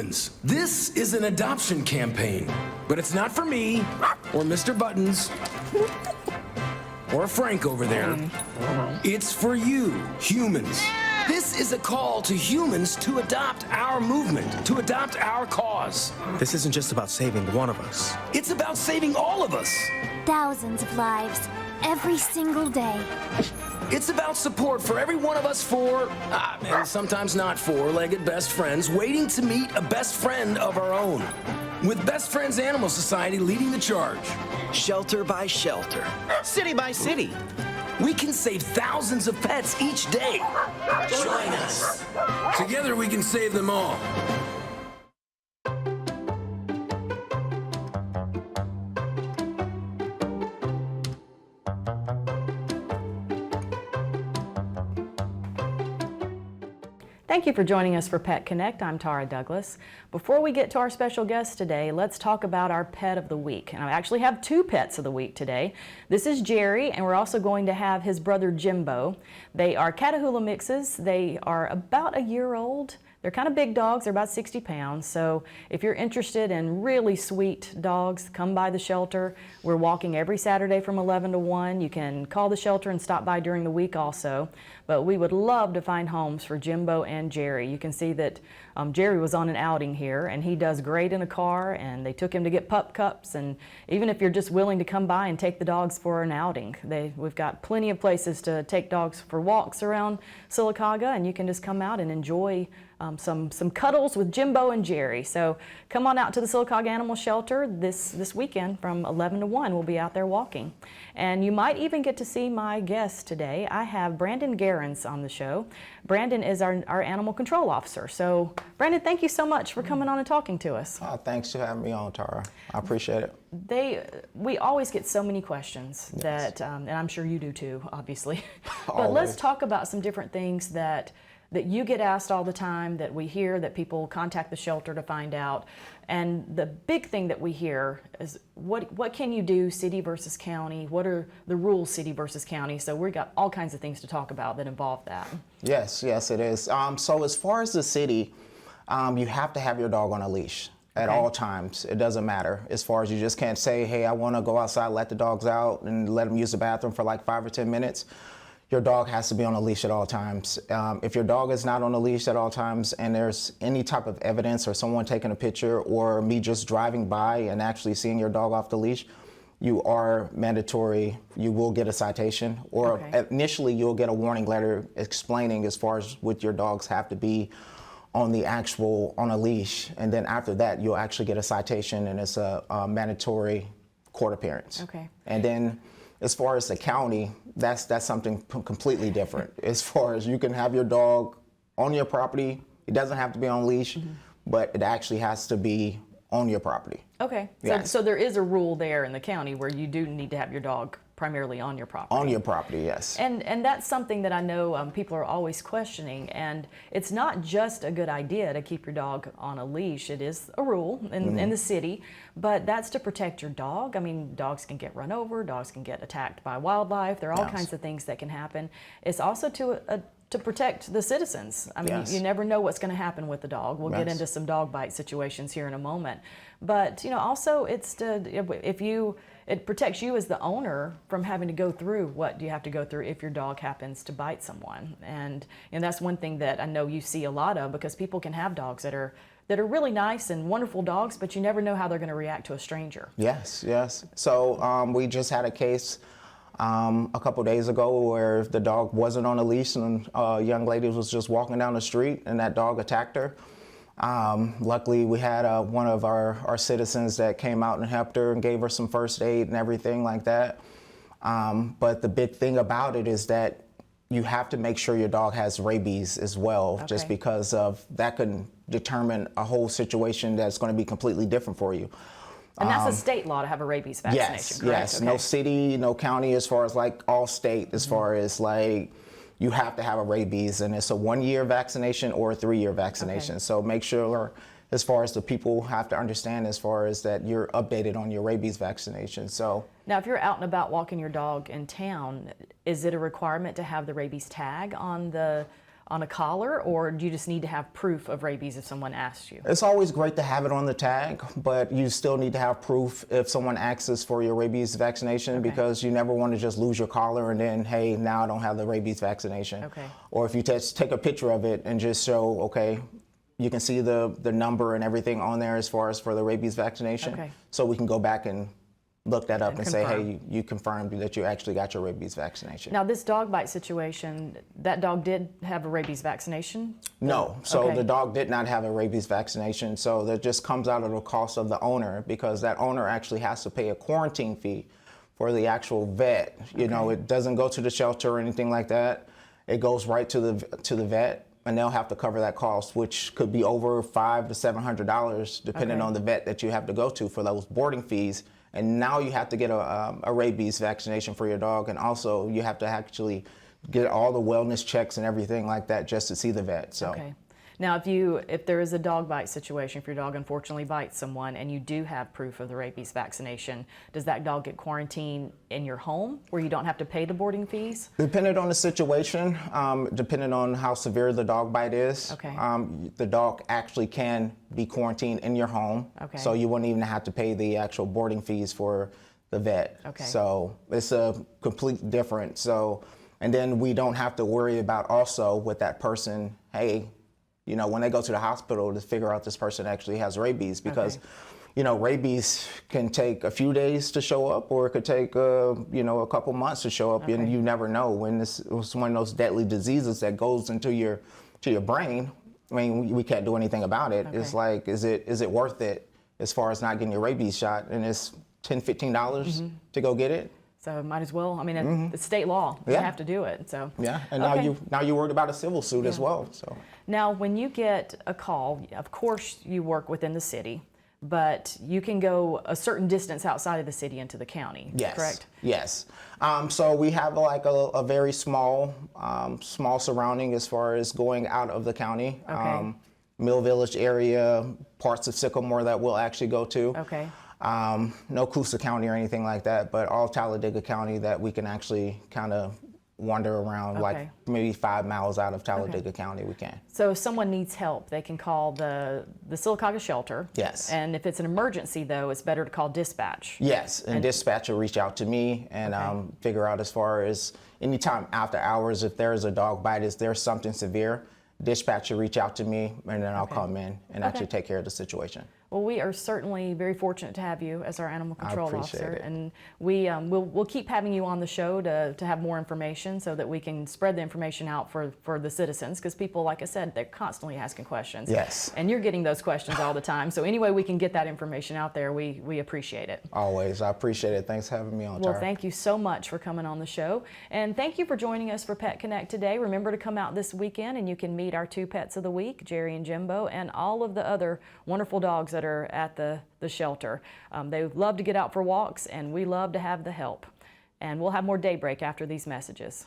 humans. This is an adoption campaign, but it's not for me or Mr. Buttons or Frank over there. It's for you, humans. This is a call to humans to adopt our movement, to adopt our cause. This isn't just about saving one of us. It's about saving all of us. Thousands of lives, every single day. It's about support for every one of us four, and sometimes not four-legged best friends, waiting to meet a best friend of our own. With Best Friends Animal Society leading the charge. Shelter by shelter, city by city. We can save thousands of pets each day. Join us. Together we can save them all. Thank you for joining us for Pet Connect. I'm Tara Douglas. Before we get to our special guest today, let's talk about our pet of the week. And I actually have two pets of the week today. This is Jerry, and we're also going to have his brother Jimbo. They are Catahoula mixes. They are about a year old. They're kind of big dogs. They're about 60 pounds. So if you're interested in really sweet dogs, come by the shelter. We're walking every Saturday from 11 to 1. You can call the shelter and stop by during the week also. But we would love to find homes for Jimbo and Jerry. You can see that Jerry was on an outing here, and he does great in a car, and they took him to get pup cups. And even if you're just willing to come by and take the dogs for an outing, we've got plenty of places to take dogs for walks around Sylacauga, and you can just come out and enjoy some cuddles with Jimbo and Jerry. So come on out to the Sylacauga Animal Shelter this weekend from 11 to 1. We'll be out there walking. And you might even get to see my guest today. I have Brandon Garens on the show. Brandon is our animal control officer. So Brandon, thank you so much for coming on and talking to us. Oh, thanks for having me on, Tara. I appreciate it. We always get so many questions that, and I'm sure you do too, obviously. But Always. let's talk about some different things that you get asked all the time, that we hear, that people contact the shelter to find out. And the big thing that we hear is what can you do city versus county? What are the rules city versus county? So we've got all kinds of things to talk about that involve that. Yes, it is. So as far as the city, you have to have your dog on a leash at all times. It doesn't matter. As far as you just can't say, hey, I want to go outside, let the dogs out and let them use the bathroom for like 5 or 10 minutes. Your dog has to be on a leash at all times. If your dog is not on a leash at all times and there's any type of evidence or someone taking a picture or me just driving by and actually seeing your dog off the leash, you are mandatory, you will get a citation, or initially you'll get a warning letter explaining as far as what your dogs have to be on a leash. And then after that, you'll actually get a citation, and it's a mandatory court appearance. Okay. And then as far as the county, that's something completely different. As far as you can have your dog on your property, it doesn't have to be on leash, but it actually has to be on your property. Okay. Yes. So there is a rule there in the county where you do need to have your dog primarily on your property. On your property, yes. And that's something that I know people are always questioning, and it's not just a good idea to keep your dog on a leash. It is a rule in the city, but that's to protect your dog. I mean, dogs can get run over, dogs can get attacked by wildlife. There are all kinds of things that can happen. It's also to protect the citizens. I mean, you never know what's going to happen with the dog. We'll get into some dog bite situations here in a moment. But, also it's it protects you as the owner from having to go through what you have to go through if your dog happens to bite someone. And that's one thing that I know you see a lot of, because people can have dogs that are really nice and wonderful dogs, but you never know how they're going to react to a stranger. Yes. So we just had a case a couple days ago where the dog wasn't on a leash, and a young lady was just walking down the street and that dog attacked her. Luckily, we had one of our citizens that came out and helped her and gave her some first aid and everything like that. But the big thing about it is that you have to make sure your dog has rabies as well, just because of that could determine a whole situation that's going to be completely different for you. And that's a state law to have a rabies vaccination, correct? Yes. No city, no county, as far as like all state, as far as like you have to have a rabies, and it's a 1-year vaccination or a 3-year vaccination. So make sure, as far as the people have to understand, as far as that you're updated on your rabies vaccination. So now, if you're out and about walking your dog in town, is it a requirement to have the rabies tag on the on a collar, or do you just need to have proof of rabies if someone asks you? It's always great to have it on the tag, but you still need to have proof if someone asks for your rabies vaccination, because you never want to just lose your collar and then, hey, now I don't have the rabies vaccination. Okay. Or if you just take a picture of it and just show, okay, you can see the number and everything on there as far as for the rabies vaccination. Okay. So we can go back and look that up and say, confirm. hey, you confirmed that you actually got your rabies vaccination. Now, this dog bite situation, that dog did have a rabies vaccination? No, so Okay. the dog did not have a rabies vaccination, so that just comes out of the cost of the owner, because that owner actually has to pay a quarantine fee for the actual vet. You know, it doesn't go to the shelter or anything like that. It goes right to the vet, and they'll have to cover that cost, which could be over $500 to $700, depending on the vet that you have to go to for those boarding fees. And now you have to get a rabies vaccination for your dog, and also you have to actually get all the wellness checks and everything like that just to see the vet. So. Okay. Now, if there is a dog bite situation, if your dog unfortunately bites someone and you do have proof of the rabies vaccination, does that dog get quarantined in your home where you don't have to pay the boarding fees? Depending on the situation, depending on how severe the dog bite is, Okay. The dog actually can be quarantined in your home. Okay. So you wouldn't even have to pay the actual boarding fees for the vet. Okay. So it's a complete difference. So, and then we don't have to worry about also with that person, hey, you know, when they go to the hospital to figure out this person actually has rabies, because, you know, rabies can take a few days to show up, or it could take, you know, a couple months to show up, and you never know when this was one of those deadly diseases that goes into your brain. I mean, we can't do anything about it. It's like, is it worth it as far as not getting your rabies shot? And it's $10, $15 to go get it. So might as well. I mean, it's state law. You have to do it. So Yeah, and Okay. now you're worried about a civil suit as well. So. Now, when you get a call, of course you work within the city, but you can go a certain distance outside of the city into the county. Yes. Correct? Yes. So we have like a very small surrounding as far as going out of the county. Okay. Mill Village area, parts of Sycamore that we'll actually go to. Okay. No Coosa County or anything like that, but all Talladega County that we can actually kind of wander around, like maybe 5 miles out of Talladega County we can. So if someone needs help, they can call the Sylacauga shelter. Yes. And if it's an emergency, though, it's better to call dispatch. Yes, and dispatch will reach out to me and figure out as far as anytime after hours, if there's a dog bite, is there something severe, dispatch will reach out to me, and then I'll come in and actually take care of the situation. Well, we are certainly very fortunate to have you as our animal control appreciate officer, it. and we'll keep having you on the show to have more information so that we can spread the information out for the citizens, because people, like I said, they're constantly asking questions. Yes. And you're getting those questions all the time. So any way we can get that information out there, we appreciate it. Always, I appreciate it. Thanks for having me on, Well, Tara. thank you so much for coming on the show. And thank you for joining us for Pet Connect today. Remember to come out this weekend and you can meet our 2 pets of the week, Jerry and Jimbo, and all of the other wonderful dogs that are at the shelter. They love to get out for walks, and we love to have the help. And we'll have more Daybreak after these messages.